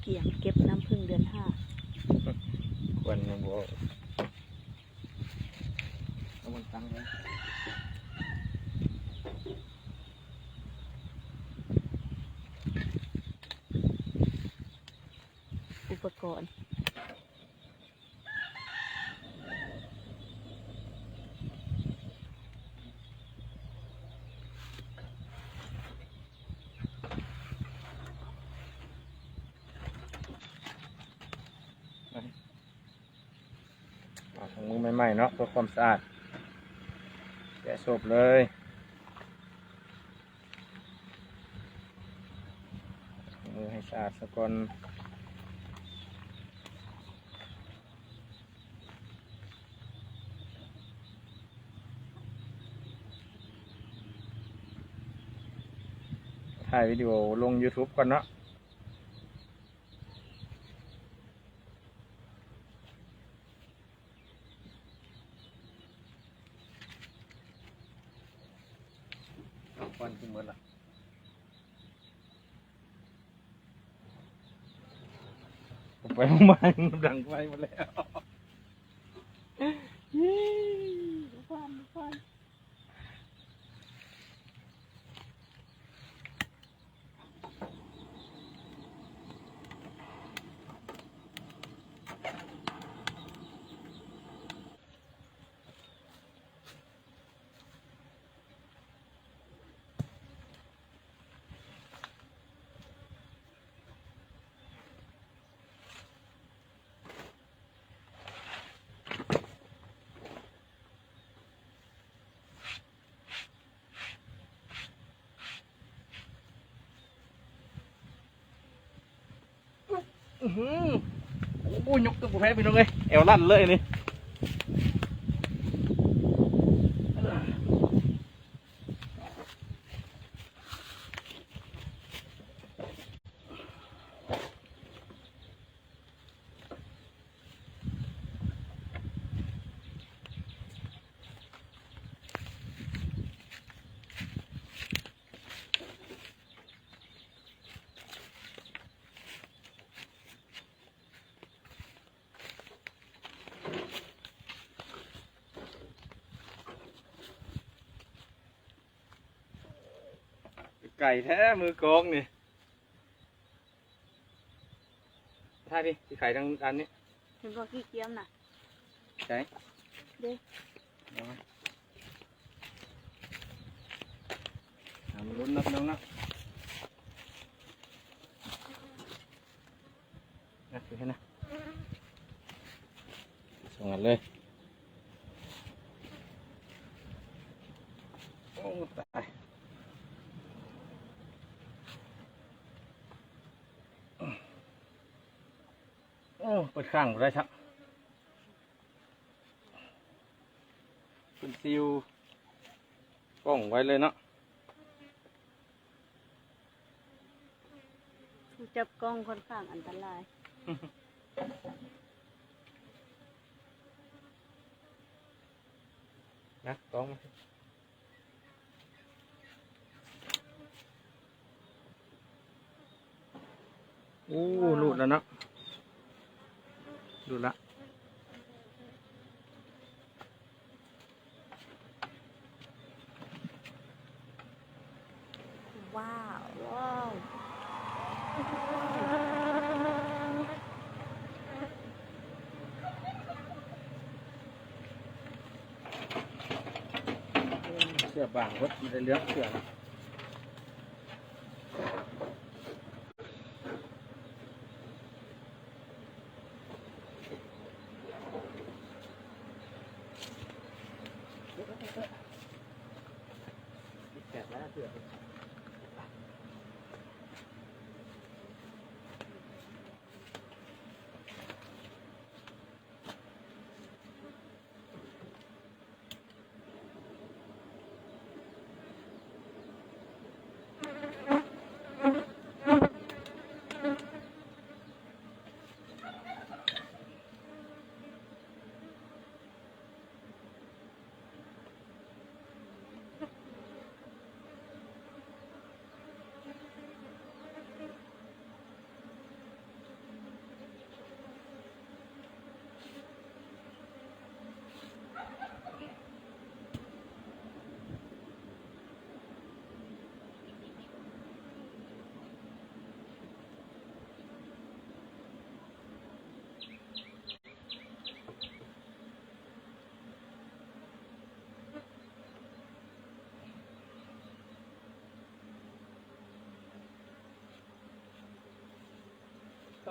เกี่ยงเก็บน้ำพึ่งเดือนห้าควรนะบัวเอาบนตังเลยอุปกรณ์ของมือใหม่ๆเนาะเพื่อความสะอาดแกะศพเลยมือให้สะอาดสักก่อนถ่ายวิดีโอลง YouTube ก่อนเนาะควันขึ้นหมดละไปมาดังไฟหมดแล้วควันควันโอ้ยยกตัวแพ้ไปน้องเลยเอวลั่นเลยนี่ไก่แท้มือกองนี่ท่าดิที่ไข่ทั้งอันนี้เห็นว่าขี้เกียจน่ะใช่เด้มันลุ้นนับน้องนะนะคือให้นะส่งกันเลยโอ้ตายโอ้เปิดข้างได้ครับเป็นซิวกล้องไว้เลยเนาะจับกล้องค่อนข้างอันตรายนะกล้องโอ้หลุดแล้วเนาะหลุดละว้าวว้าวเสื้อบางรถมันจะเลือกเสื้อนะแกะแล้วเสื้อ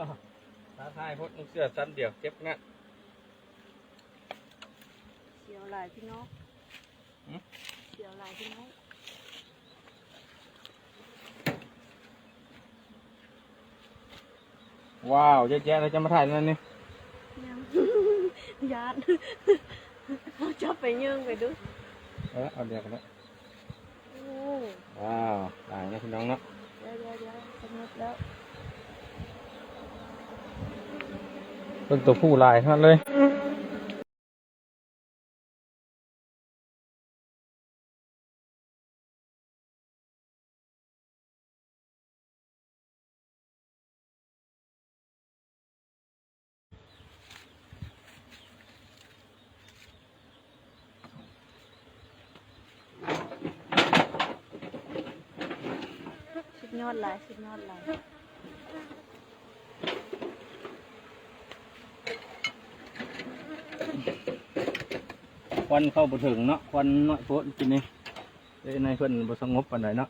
ท้าทายพดเสื้อชั้นเดียวเก็บนะ เสียวหลายพี่น้อง หืม เสียวหลายพี่น้อง ว้าวเยอะแยะเลยจะมาถ่ายนั่นนี่ ยัง ยานเขาจับไปยื่งไปดู เอาเดียวกันแล้ว โอ้ ว้าวหลายนะพี่น้องเนาะ เดี๋ยวสนุกแล้ว เป็นตัวผู้ลายเท่านั้นเลยสุดยอดหลายสุดยอดหลาย ควันเข้าบ่ถึงเนาะควันน้อยโพดกินนี่เลยในเพิ่นบ่สงบปานใดเนาะ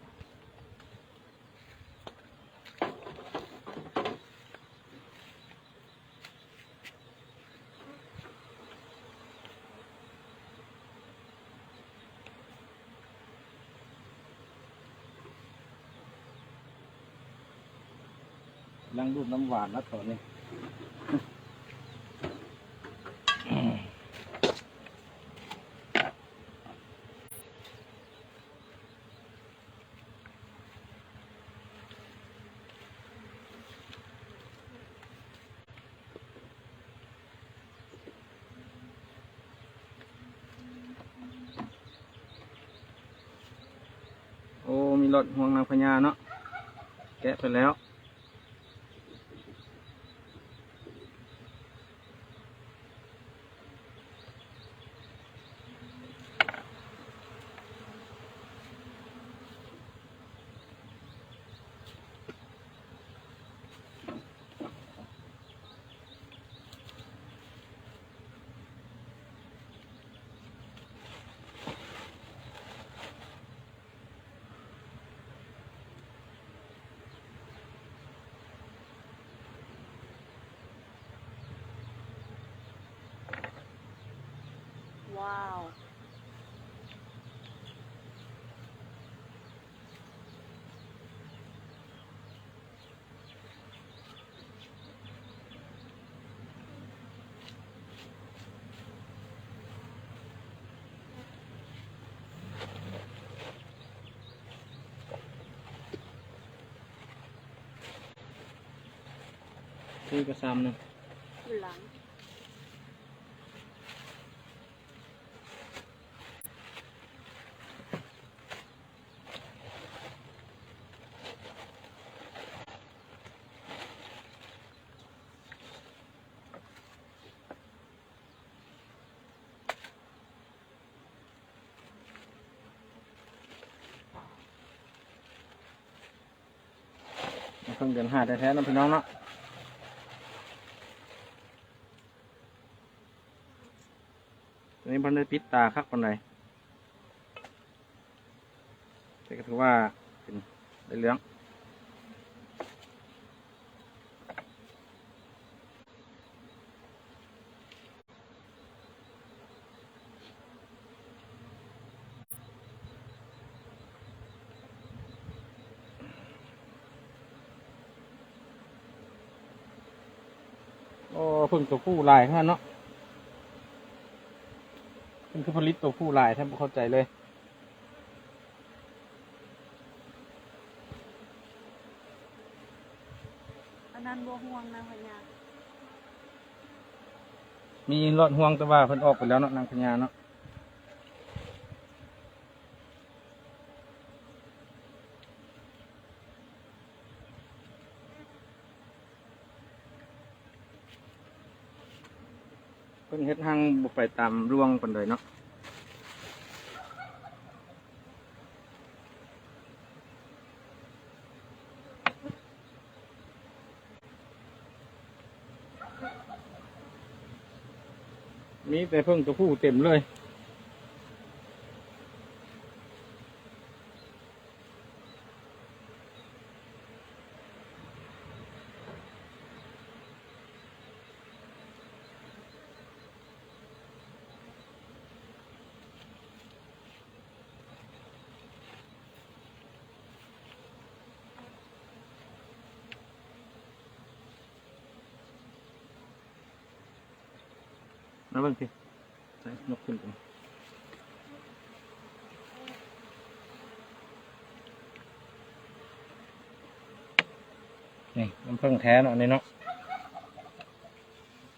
ลังดูดน้ำหวานแล้วตอนนี้ โอ้มีรถห่วงนางพญาเนาะแกะไปแล้วว้าว ซื้อกระซำหนึ่ง อยู่หลัง เพิ่งเดือน5แท้ๆนะพี่น้องเนาะตอนนี้พันได้ปิดตาคักปานใดแต่ก็ถือว่าเป็นได้เรื่องโอ้เพิ่งตัวผู้ลายเท่านั้นเนาะเพิ่งคือผลิตตัวผู้ลายแทบไม่เข้าใจเลย อันนั้นบัวห่วงนะพญา มีรถห่วงแต่ว่าเพิ่นออกไปแล้วเนาะนางพญาเนาะเพิ่นเฮ็ดห้างบ่ไปตามร่วงปานใดเนาะมีแต่เพิ่งตัวผู้เต็มเลย มาเบิ่งสิใส่นกขึ้นไปนี่น้ำผึ้งแท้เนาะอันนี้เนาะ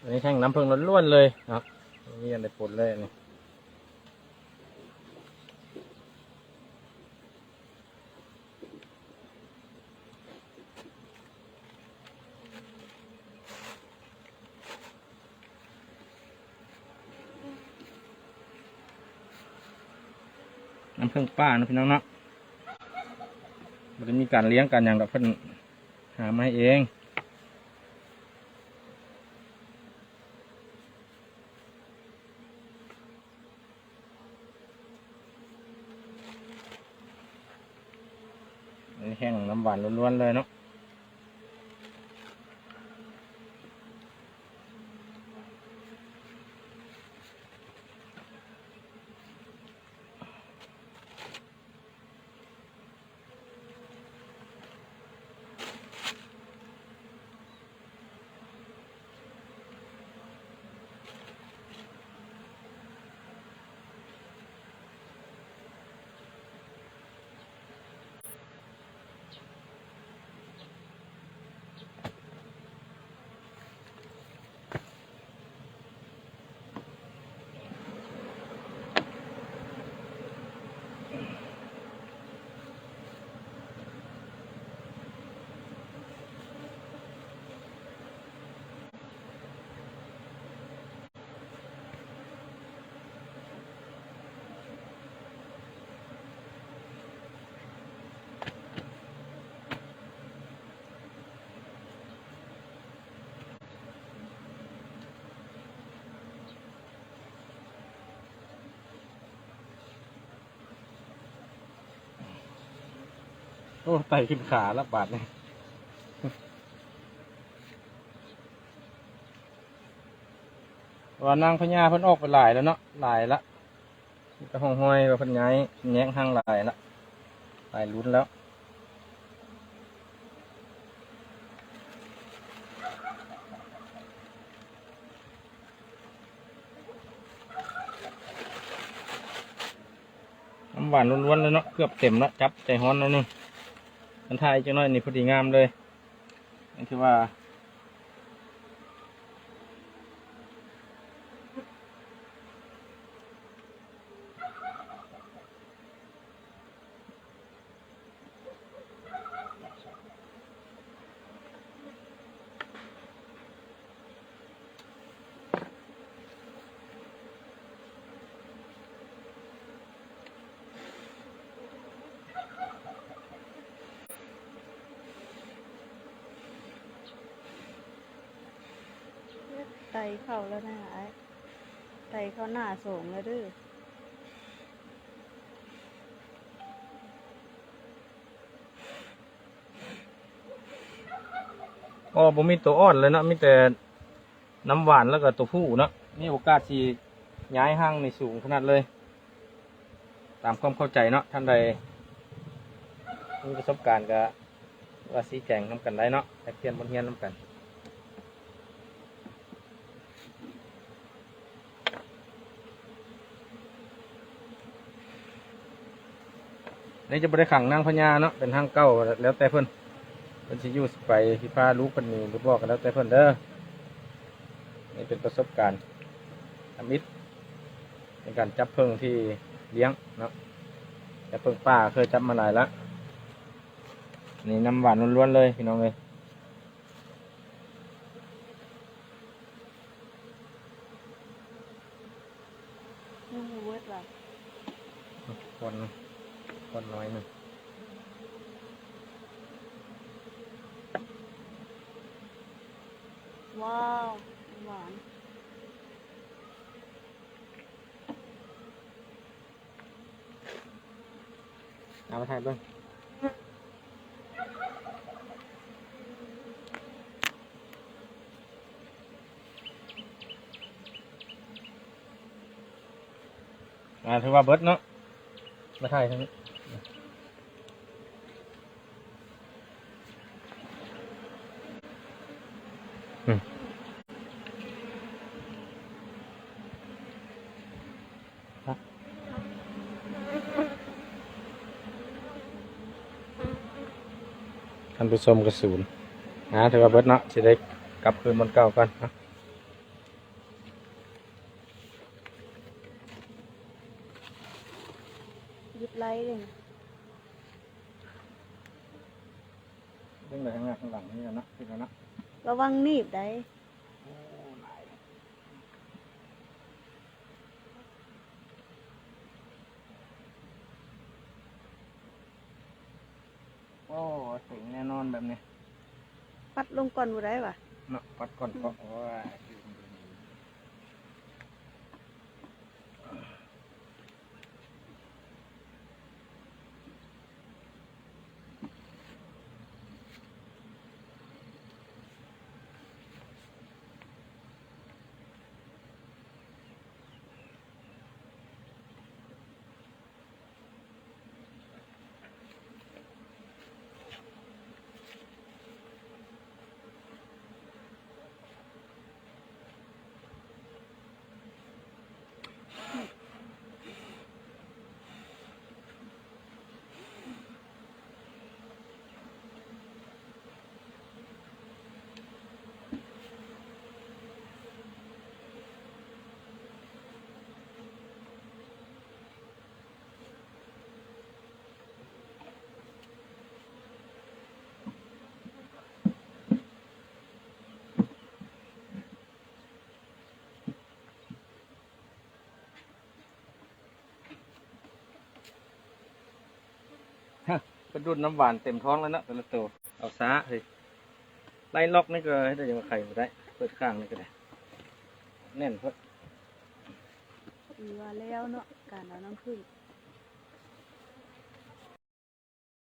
อันนี้แท่งน้ำผึ้งล้วนๆเลยครับนี่อันใดปนเลยอันนี้น้ำผึ้งป้านะพี่น้องเนาะมันจะมีการเลี้ยงกันอย่างแบบเพิ่นหามาให้เองอันนี้แห้งน้ำหวานล้วนๆเลยเนาะโอ้ไต่ขึ้นขาละบาทเลยว่านางพญาเพิ่นออกไปหลายแล้วเนาะหลายละกระห้องห้อยว่าเพิ่นย้ายแย้งห้างหลายละหลายลุ้นแล้วน้ำหวานล้วนๆเลยเนาะเกือบเต็มแล้วจับใจฮ้อนแล้วนึงมันทายจังน้อยนี่พอดีงามเลยนี่คือว่าไตเข้าแล้วนะไอ้ไตเข้าหน้าโสงแล้วดื้อ อ๋อผมมีตัวอ่อนเลยเนาะมีแต่น้ำหวานแล้วก็ตัวผู้เนาะนี่โอกาสที่ย้ายห้างในสูงขนาดเลยตามความเข้าใจเนาะท่านใดมีประสบการณ์ก็ว่าชี้แจงนำกันได้เนาะแลกเปลี่ยนบทเรียนนำกันนี่จะบริขังนางพญาเนาะเป็นห้างเก้าแล้วแต่เพิ่นสิอยู่ไปที่พาลูกเพิ่นนี่หรือบอกกันแล้วแต่เพิ่นเด้อนี่เป็นประสบการณ์อมิตรในการจับเพิ่งที่เลี้ยงเนาะจับเพิ่งป่าเคยจับมาหลายละนี่น้ำหวานล้วนๆเลยพี่น้องเลยยังบ่เวิร์ดว่ะ คนน้อยหนึ่ง ว้าวหวาน เอาไปถ่ายเบ้างถือว่าเบิดเนาะมาถ่ายทั้งนี้ านผู้ชมกระสูนถือว่าเบิดเนาะสิได้กลับคืนบนเก่าก่อนเนาะ ยึดไล่เลย เรื่องอะไรข้างหน้าข้างหลังนี่นะที่กันนะ ระวังหนีบได้ โอ้สิงแน่นอนแบบนี้ ปัดลงก่อนบ่ได้ปะ เนาะปัดก่อนก็โอ้ยเป็นรุ่นน้ำหวานเต็มท้องแล้วเนาะแต่ละตัวเอาซะเลยไล่ล็อกนี่ก็ให้ได้ยังมาไข่มาได้เปิดข้างนี่ก็ได้แน่นเพิ่ม ว่าแล้วเนาะการเอาน้ำผึ้ง